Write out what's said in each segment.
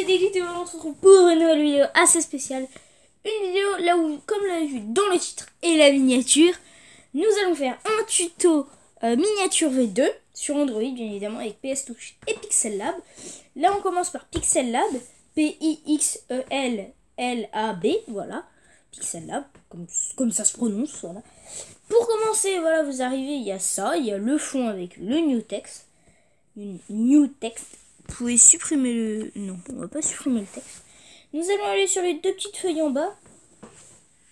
Dédicté, on se retrouve pour une nouvelle vidéo assez spéciale. Une vidéo là où, comme vous l'avez vu dans le titre et la miniature, nous allons faire un tuto miniature V2 sur Android, bien évidemment, avec PS Touch et Pixel Lab. Là, on commence par Pixel Lab, P-I-X-E-L-L-A-B, voilà, Pixel Lab, comme ça se prononce, voilà. Pour commencer, voilà, vous arrivez, il y a ça, il y a le fond avec le new text. New text. Vous pouvez supprimer le... Non, on va pas supprimer le texte. Nous allons aller sur les deux petites feuilles en bas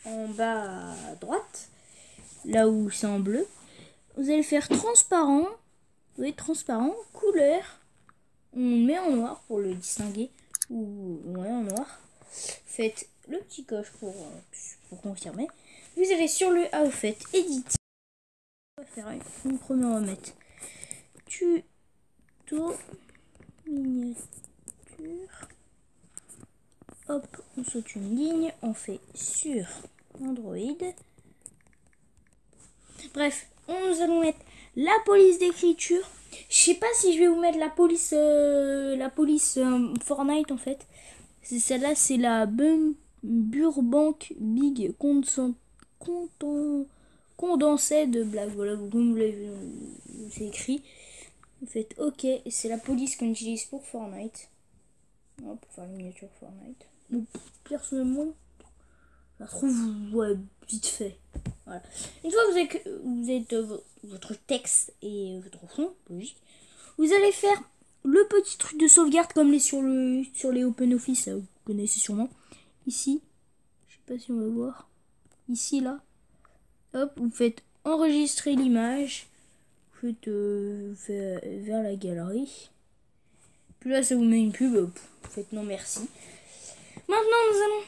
à droite, là où c'est en bleu. Vous allez faire transparent. Vous voyez, transparent, couleur. On met en noir pour le distinguer. Ou ouais, en noir. Faites le petit coche pour confirmer. Vous allez sur le A, vous faites Edit. On va faire une première, on va mettre tuto miniature. Hop, on saute une ligne, on fait sur Android. Bref, nous allons mettre la police d'écriture. Je sais pas si je vais vous mettre la police Fortnite en fait. Celle-là, c'est la Burbank Big Condensé de blague. Voilà, comme vous l'avez vu, c'est écrit. Vous faites OK, et c'est la police qu'on utilise pour Fortnite. Pour faire la miniature Fortnite. Donc, personnellement, je la trouve vite fait. Voilà. Une fois que vous êtes votre texte et votre fond, logique, vous allez faire le petit truc de sauvegarde comme les sur les OpenOffice, vous connaissez sûrement. Ici, je sais pas si on va voir. Ici, là. Hop, vous faites enregistrer l'image. Vous faites vers la galerie. Puis là, ça vous met une pub. Vous faites non merci. Maintenant, nous allons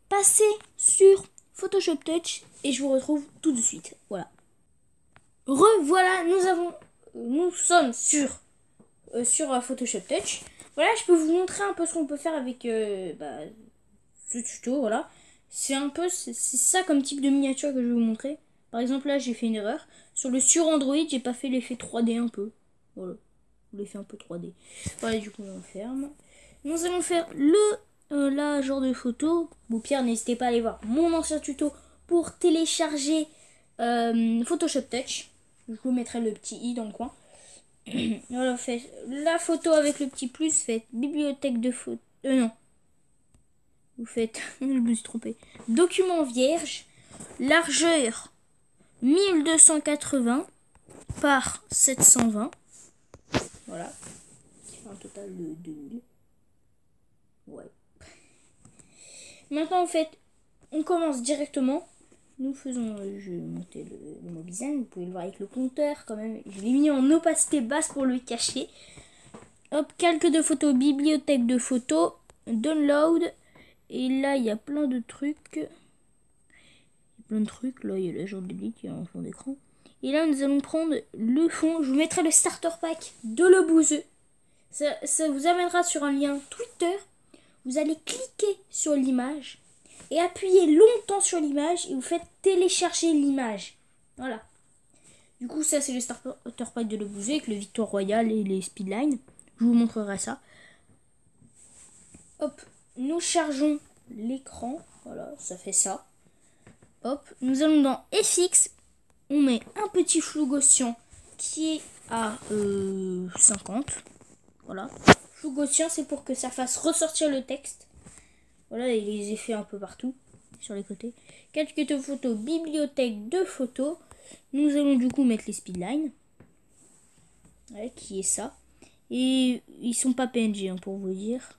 passer sur Photoshop Touch et je vous retrouve tout de suite. Voilà. Revoilà, nous sommes sur Photoshop Touch. Voilà, je peux vous montrer un peu ce qu'on peut faire avec ce tuto. Voilà, c'est ça comme type de miniature que je vais vous montrer. Par exemple, là, j'ai fait une erreur sur Android, j'ai pas fait l'effet 3D un peu. Voilà, l'effet un peu 3D. Voilà, du coup, on ferme. Nous allons faire genre de photo. Bon, Pierre, n'hésitez pas à aller voir mon ancien tuto pour télécharger Photoshop Touch. Je vous mettrai le petit i dans le coin. Voilà, faites la photo avec le petit plus. Faites bibliothèque de photo. Non. Vous faites, je me suis trompé. Document vierge. Largeur 1280 par 720. Voilà. Un total de 2000. Ouais. Maintenant, en fait, on commence directement. Nous faisons, je vais monter le Mobizen, vous pouvez le voir avec le compteur quand même. Je l'ai mis en opacité basse pour le cacher. Hop, calque de photos, bibliothèque de photos, download. Et là, il y a plein de trucs. Là, il y a la jambe d'édit, il y a un fond d'écran. Et là, nous allons prendre le fond. Je vous mettrai le starter pack de Le Bouzeux. Ça vous amènera sur un lien Twitter. Vous allez cliquer sur l'image et appuyez longtemps sur l'image et vous faites télécharger l'image. Voilà. Du coup, ça, c'est le starter pack de Le Bouzeux avec le Victoire Royale et les speedlines. Je vous montrerai ça. Hop, nous chargeons l'écran. Voilà, ça fait ça. Hop, nous allons dans FX. On met un petit flou gaussien qui est à 50. Voilà. Flou gaussien, c'est pour que ça fasse ressortir le texte. Voilà, et les effets un peu partout, sur les côtés. Calque de photos, bibliothèque de photos. Nous allons du coup mettre les speedlines. Ouais, qui est ça. Et ils sont pas PNG, hein, pour vous dire.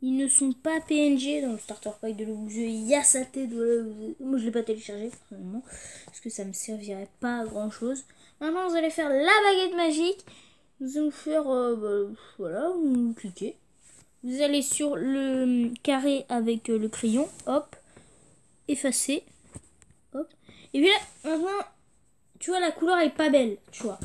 Ils ne sont pas PNG dans le starter pack de Le Bouzeux. Il y a sa tête. Moi, je l'ai pas téléchargé, personnellement, parce que ça me servirait pas à grand chose. Maintenant, vous allez faire la baguette magique. Nous allons faire, voilà, vous cliquez. Vous allez sur le carré avec le crayon, hop, effacer, hop. Et puis là, maintenant, tu vois, la couleur est pas belle, tu vois.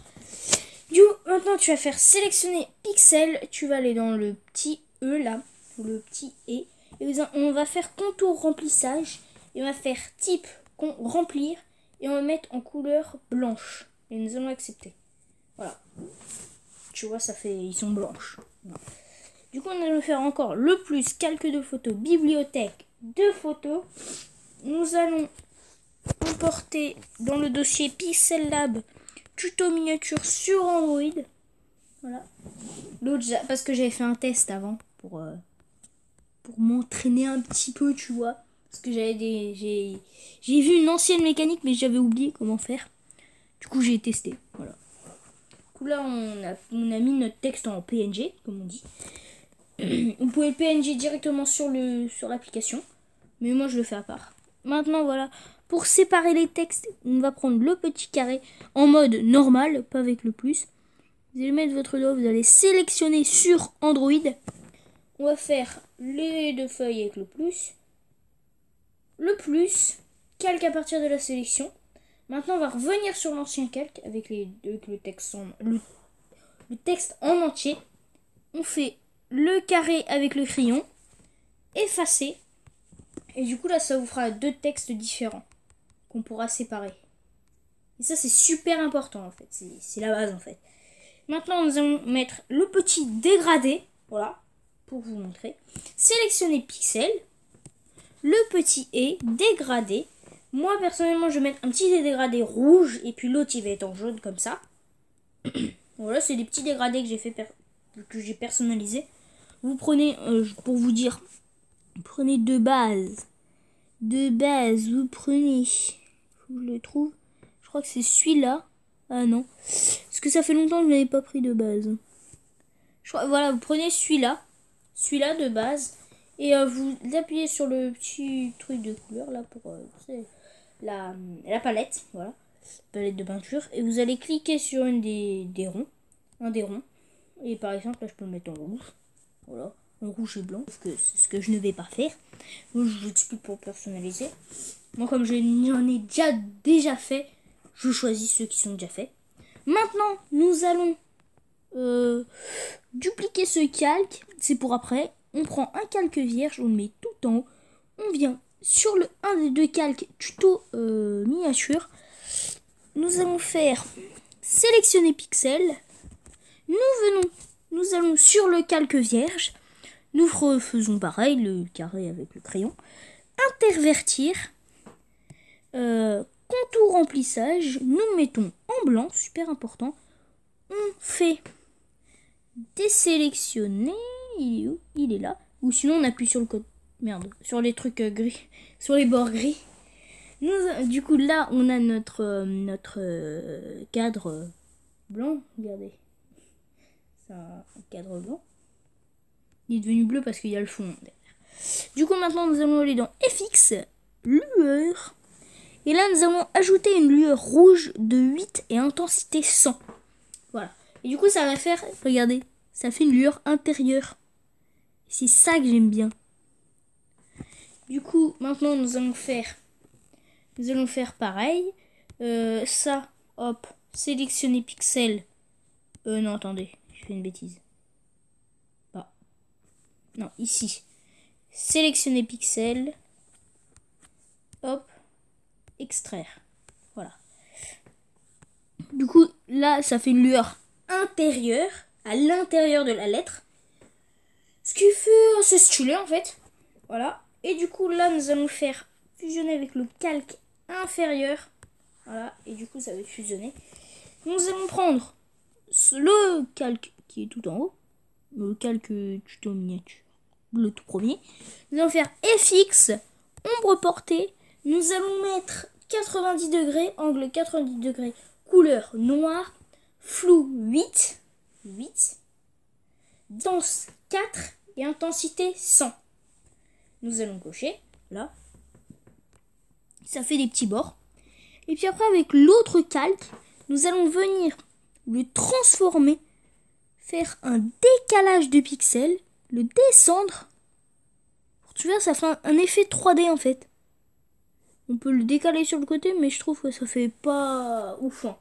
Du coup, maintenant, tu vas faire sélectionner pixel, tu vas aller dans le petit E là, le petit E, et on va faire contour remplissage, et on va faire type remplir, et on va mettre en couleur blanche, et nous allons accepter. Voilà. Tu vois, ça fait, ils sont blanches. Voilà. Du coup, on allons faire encore le plus, calque de photos, bibliothèque de photos. Nous allons importer dans le dossier Pixel Lab tuto miniature sur Android. Voilà. L'autre, parce que j'avais fait un test avant pour m'entraîner un petit peu, tu vois. Parce que j'ai vu une ancienne mécanique, mais j'avais oublié comment faire. Du coup, j'ai testé. Voilà. Du coup, là, on a mis notre texte en PNG, comme on dit. Vous pouvez le PNG directement sur l'application. Mais moi, je le fais à part. Maintenant, voilà. Pour séparer les textes, on va prendre le petit carré en mode normal, pas avec le plus. Vous allez mettre votre doigt, vous allez sélectionner sur Android. On va faire les deux feuilles avec le plus. Le plus, calque à partir de la sélection. Maintenant, on va revenir sur l'ancien calque avec le texte en entier. On fait le carré avec le crayon, effacer. Et du coup, là, ça vous fera deux textes différents qu'on pourra séparer. Et ça, c'est super important, en fait. C'est la base, en fait. Maintenant, nous allons mettre le petit dégradé. Voilà, pour vous montrer. Sélectionnez pixel. Le petit est dégradé. Moi, personnellement, je vais mettre un petit dégradé rouge. Et puis l'autre, il va être en jaune, comme ça. Voilà, c'est des petits dégradés que j'ai fait que j'ai personnalisés. Vous prenez, pour vous dire, vous prenez de base. De base, vous prenez... Faut que je le trouve. Je crois que c'est celui-là. Ah non. Parce que ça fait longtemps que je n'avais pas pris de base. Voilà, vous prenez celui-là. Celui-là de base. Et vous appuyez sur le petit truc de couleur là pour la palette. Voilà. Palette de peinture. Et vous allez cliquer sur une des ronds. Un des ronds. Et par exemple, là je peux le mettre en rouge. Voilà. En rouge et blanc. Parce que c'est ce que je ne vais pas faire. Donc je vous explique pour personnaliser. Moi, comme j'en ai déjà fait, je choisis ceux qui sont déjà faits. Maintenant, nous allons dupliquer ce calque. C'est pour après. On prend un calque vierge, on le met tout en haut. On vient sur un des deux calques tuto miniature. Nous allons faire sélectionner pixel. Nous allons sur le calque vierge. Nous refaisons pareil, le carré avec le crayon. Intervertir. Contour remplissage. Nous le mettons en blanc, super important. On fait désélectionner. Il est où? Il est là. Ou sinon on appuie sur le code. Merde, sur les trucs gris. Sur les bords gris. Du coup là on a notre cadre blanc. Regardez. C'est un cadre blanc. Il est devenu bleu parce qu'il y a le fond derrière. Du coup maintenant nous allons aller dans FX. Lueur. Et là nous allons ajouter une lueur rouge de 8 et intensité 100. Voilà. Et du coup ça va faire, regardez, ça fait une lueur intérieure. C'est ça que j'aime bien. Du coup, maintenant nous allons faire pareil. Ça, hop, sélectionner pixel. Non, attendez, je fais une bêtise. Bah. Non, ici. Sélectionner pixel. Hop, extraire. Voilà. Du coup, là, ça fait une lueur intérieure, à l'intérieur de la lettre. Ce qui fait assez stylé en fait. Voilà. Et du coup là nous allons faire fusionner avec le calque inférieur. Voilà. Et du coup ça va être fusionné. Nous allons prendre le calque qui est tout en haut. Le calque tuto miniature. Le tout premier. Nous allons faire FX. Ombre portée. Nous allons mettre 90 degrés. Angle 90 degrés. Couleur noire. Flou 8. Dense 4 et intensité 100. Nous allons cocher, là. Ça fait des petits bords. Et puis après, avec l'autre calque, nous allons venir le transformer, faire un décalage de pixels, le descendre. Tu vois, ça fait un effet 3D en fait. On peut le décaler sur le côté, mais je trouve que ça fait pas ouf. Hein.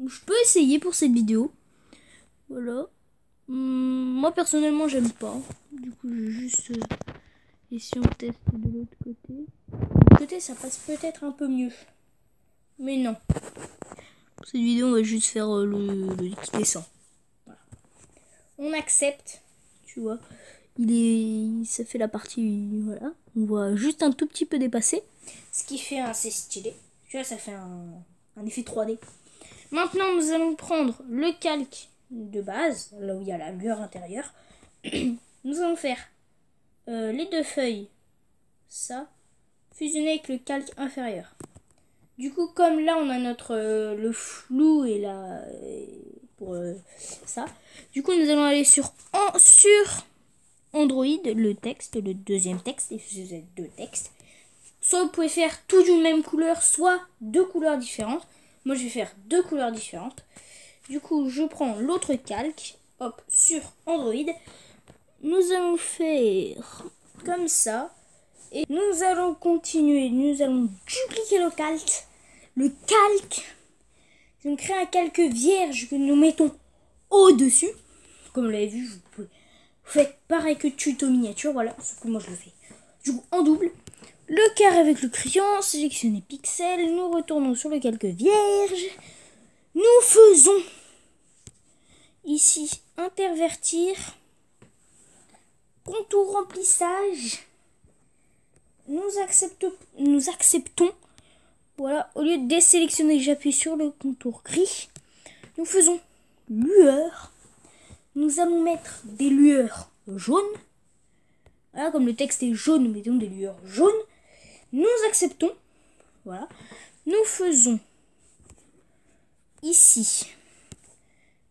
Je peux essayer pour cette vidéo. Voilà. Moi personnellement j'aime pas. Du coup je vais juste et si on teste de l'autre côté. De l'autre côté ça passe peut-être un peu mieux. Mais non. Pour cette vidéo on va juste faire le qui descend. Voilà. On accepte. tu vois. Ça fait la partie, voilà. On voit juste un tout petit peu dépassé. Ce qui fait assez stylé. Tu vois, ça fait un effet 3D. Maintenant, nous allons prendre le calque de base, là où il y a la lueur intérieure. Nous allons faire les deux feuilles, ça, fusionner avec le calque inférieur. Du coup, comme là, on a notre le flou et la pour ça. Du coup, nous allons aller sur Android, le texte, le deuxième texte, et vous êtes deux textes. Soit vous pouvez faire tout d'une même couleur, soit deux couleurs différentes. Moi, je vais faire deux couleurs différentes. Du coup, je prends l'autre calque, hop, sur Android. Nous allons faire comme ça. Et nous allons continuer. Nous allons dupliquer le calque. Le calque. Nous allons créer un calque vierge que nous mettons au-dessus. Comme vous l'avez vu, vous faites pareil que tuto miniature. Voilà, sauf que moi je le fais. Du coup, en double. Le carré avec le crayon, sélectionnez pixels. Nous retournons sur le calque vierge. Nous faisons ici intervertir, contour remplissage. Nous acceptons. Voilà, au lieu de désélectionner, j'appuie sur le contour gris. Nous faisons lueur. Nous allons mettre des lueurs jaunes. Voilà, comme le texte est jaune, nous mettons des lueurs jaunes. Nous acceptons. Voilà. Nous faisons ici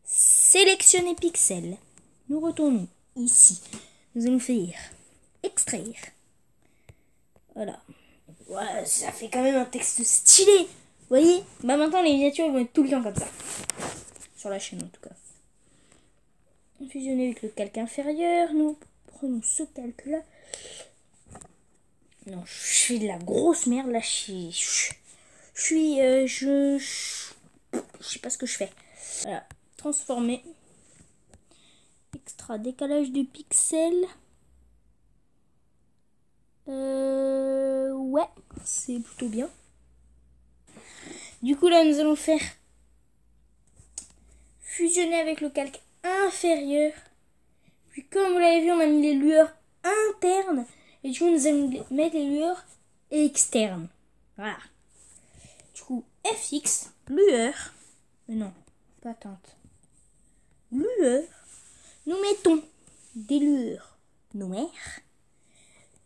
sélectionner pixels. Nous retournons ici. Nous allons faire extraire. Voilà. Ouais, ça fait quand même un texte stylé. Vous voyez? Bah maintenant les miniatures vont être tout le temps comme ça. Sur la chaîne en tout cas. Fusionner avec le calque inférieur. Nous prenons ce calque là. Non, je fais de la grosse merde là. Je sais pas ce que je fais. Voilà. Transformer. Extra décalage de pixels. Ouais, c'est plutôt bien. Du coup là nous allons faire fusionner avec le calque inférieur. Puis comme vous l'avez vu, on a mis les lueurs internes. Et du coup nous allons mettre les lueurs externes. Voilà. Du coup FX, lueur. Non, pas teinte. Lueur. Nous mettons des lueurs noires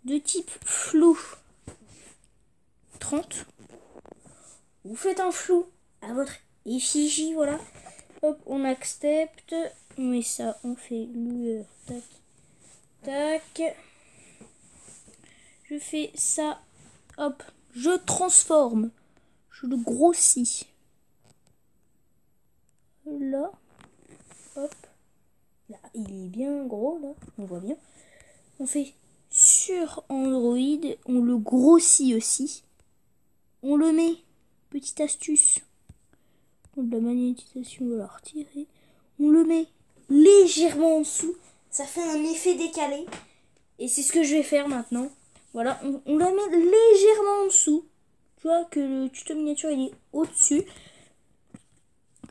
de type flou 30. Vous faites un flou à votre effigie, voilà. Hop, on accepte. On met ça, on fait lueur. Tac, tac. Je fais ça. Hop, je transforme. Je le grossis. Là. Hop. Là, il est bien gros, là. On voit bien. On fait sur Android. On le grossit aussi. On le met. Petite astuce. De la magnétisation, on va la retirer. On le met légèrement en dessous. Ça fait un effet décalé. Et c'est ce que je vais faire maintenant. Voilà, on la met légèrement en dessous. Tu vois que le tuto miniature il est au-dessus.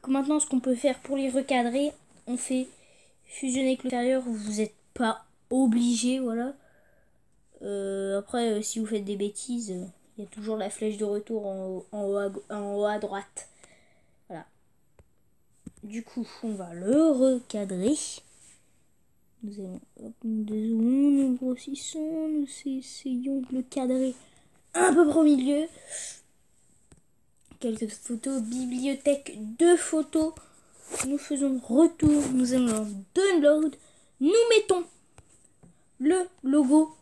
Maintenant, ce qu'on peut faire pour les recadrer, on fait fusionner avec l'extérieur. Vous n'êtes pas obligé, voilà. Après, si vous faites des bêtises, il y a toujours la flèche de retour en haut à droite. Voilà. Du coup, on va le recadrer. Nous allons, hop, nous grossissons, nous essayons de le cadrer un peu au milieu. Quelques photos, bibliothèque de photos. Nous faisons retour, nous allons download. Nous mettons le logo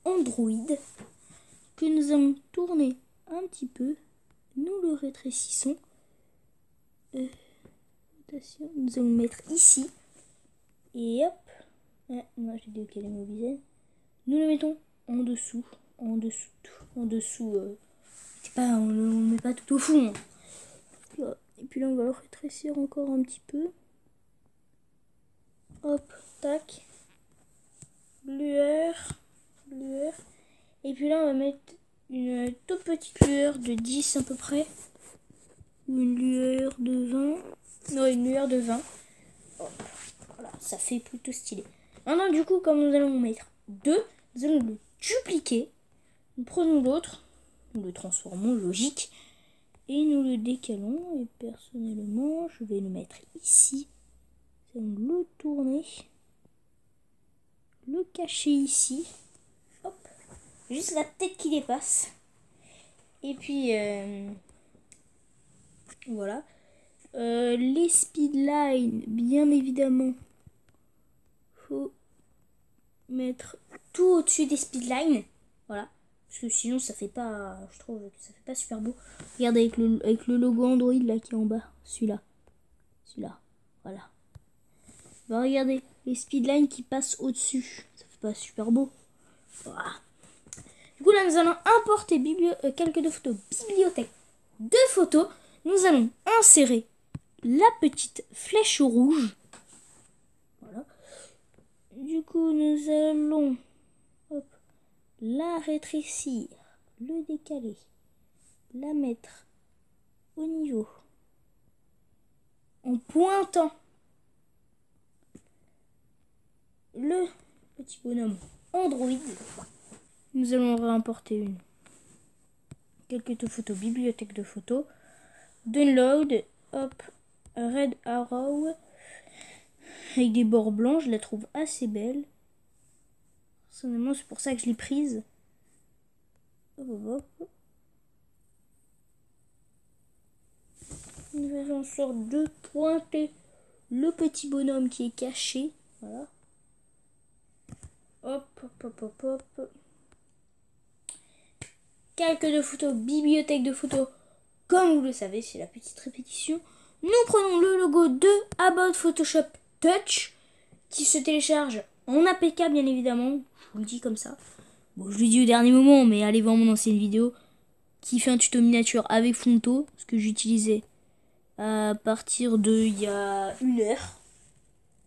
Android que nous allons tourner un petit peu. Nous le rétrécissons. Nous allons mettre ici. Et hop. Ah, non, j'ai décalé mon visage. Nous le mettons en dessous. En dessous. C'est pas, on ne met pas tout au fond. Et puis là, on va le rétrécir encore un petit peu. Hop, tac. Lueur. Et puis là, on va mettre une toute petite lueur de 10 à peu près. Ou une lueur de 20. Non, une lueur de 20. Hop, voilà, ça fait plutôt stylé. Maintenant, du coup, comme nous allons mettre 2, nous allons le dupliquer. Nous prenons l'autre, nous le transformons, logique, et nous le décalons. Et personnellement, je vais le mettre ici. Nous allons le tourner, le cacher ici. Hop, juste la tête qui dépasse. Et puis, voilà. Les speedlines, bien évidemment, faut mettre tout au-dessus des speedlines. Voilà. Parce que sinon, ça fait pas, je trouve que ça fait pas super beau. Regardez avec le logo Android là qui est en bas. Celui-là. Celui-là. Voilà. Bah, regardez, les speedlines qui passent au-dessus. Ça fait pas super beau. Voilà. Du coup, là, nous allons importer quelques de photos. Bibliothèque de photos. Nous allons insérer la petite flèche rouge. Voilà. Du coup, nous allons la rétrécir, le décaler, la mettre au niveau en pointant le petit bonhomme Android. Nous allons réimporter quelques photos, bibliothèque de photos, download, hop, red arrow avec des bords blancs. Je la trouve assez belle. Personnellement, c'est pour ça que je l'ai prise. Hop, hop, hop. Nous faisons en sorte de pointer le petit bonhomme qui est caché. Voilà. Hop, hop, hop, hop, hop. Calque de photos, bibliothèque de photos. Comme vous le savez, c'est la petite répétition. Nous prenons le logo de About Photoshop Touch qui se télécharge en APK, bien évidemment. Je vous le dis comme ça. Bon, je le dis au dernier moment, mais allez voir mon ancienne vidéo qui fait un tuto miniature avec Fonto, ce que j'utilisais à partir de il y a 1 heure.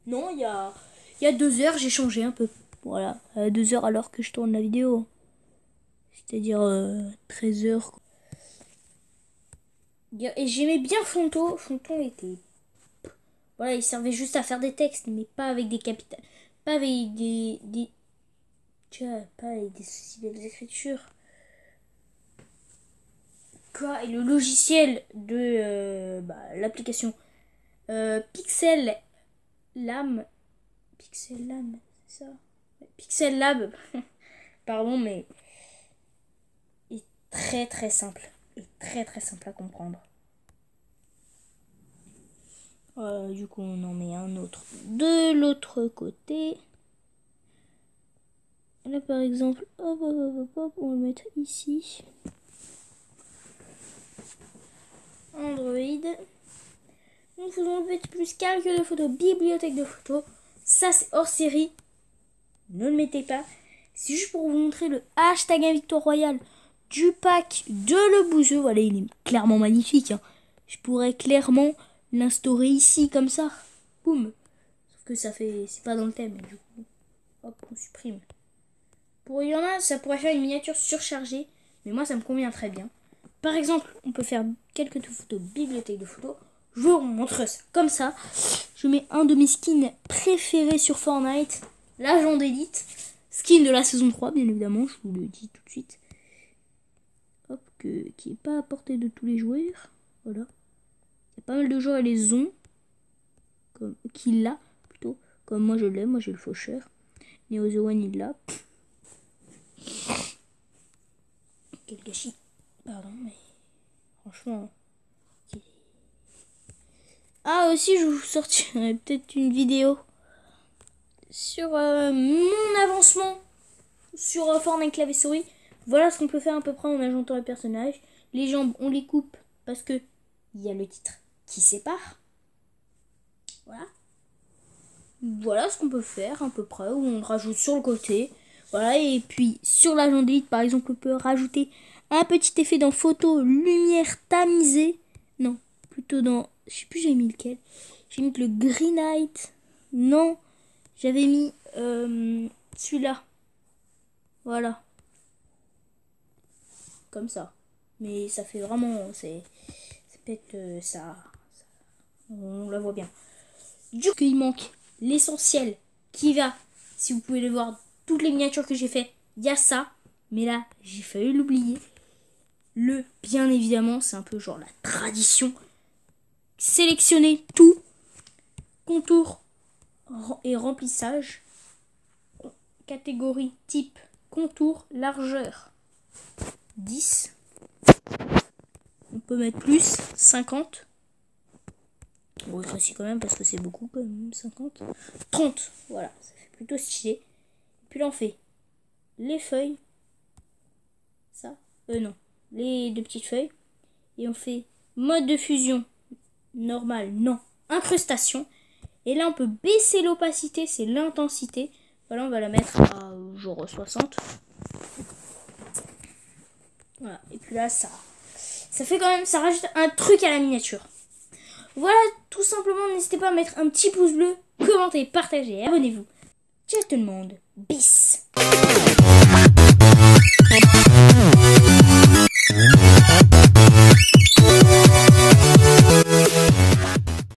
Non, il y a 2 heures, j'ai changé un peu. Voilà, 2 heures alors que je tourne la vidéo. C'est-à-dire 13 heures. Et j'aimais bien Fonto. Fonto était... Voilà, il servait juste à faire des textes, mais pas avec des capitales. Pas avec tu vois, pas avec des si belles écritures. Quoi? Et le logiciel de l'application Pixel Lam. Pixel Lam, c'est ça? Pixel Lab. Pardon, mais est très très simple. Et très très simple à comprendre. Du coup, on en met un autre de l'autre côté. Là, par exemple, hop, hop, hop, hop, on va le mettre ici. Android. Nous faisons petit plus calque de photos, bibliothèque de photos. Ça, c'est hors série. Ne le mettez pas. C'est juste pour vous montrer le hashtag Victoire Royale du pack de Le Bouseux. Voilà, il est clairement magnifique. Hein. Je pourrais clairement l'instaurer ici, comme ça. Boum. Sauf que ça fait... C'est pas dans le thème. Du coup, hop, on supprime. Il y en a, ça pourrait faire une miniature surchargée. Mais moi, ça me convient très bien. Par exemple, on peut faire quelques photos, bibliothèque de photos. Je vous montre ça comme ça. Je mets un de mes skins préférés sur Fortnite. L'agent d'élite. Skin de la saison 3, bien évidemment. Je vous le dis tout de suite. Hop, qui n'est pas à portée de tous les joueurs. Voilà. Il y a pas mal de joueurs et les ont. Qui l'a, plutôt. Comme moi je l'ai. Moi j'ai le faucheur. Neo The One, il l'a. Quel gâchis. Pardon, mais... Franchement... Ah, aussi, je vous sortirai peut-être une vidéo sur mon avancement sur Fortnite clavier souris. Voilà ce qu'on peut faire à peu près en agentant les personnages. Les jambes, on les coupe parce que il y a le titre qui sépare. Voilà. Voilà ce qu'on peut faire à peu près. Où on rajoute sur le côté. Voilà. Et puis sur l'agent d'élite, par exemple, on peut rajouter un petit effet dans photo, lumière tamisée. Non, plutôt dans... Je sais plus j'ai mis lequel. J'ai mis le Green Light. Non, j'avais mis celui-là. Voilà. Comme ça. Mais ça fait vraiment... C'est peut-être ça. On la voit bien. Du coup, il manque l'essentiel qui va Si vous pouvez les voir, toutes les miniatures que j'ai fait, il y a ça. Mais là, j'ai failli l'oublier. Bien évidemment, c'est un peu genre la tradition. Sélectionnez tout. Contour et remplissage. Catégorie type contour, largeur 10. On peut mettre plus 50. Bon, ça aussi quand même parce que c'est beaucoup quand même 50. 30, voilà, ça fait plutôt stylé. Puis là on fait les feuilles. Ça, non, les deux petites feuilles. Et on fait mode de fusion normal, non, incrustation. Et là on peut baisser l'opacité, c'est l'intensité. Voilà, on va la mettre à genre 60. Voilà, et puis là ça fait quand même, ça rajoute un truc à la miniature. Voilà, tout simplement, n'hésitez pas à mettre un petit pouce bleu, commenter, partager, abonnez-vous. Ciao tout le monde, bis.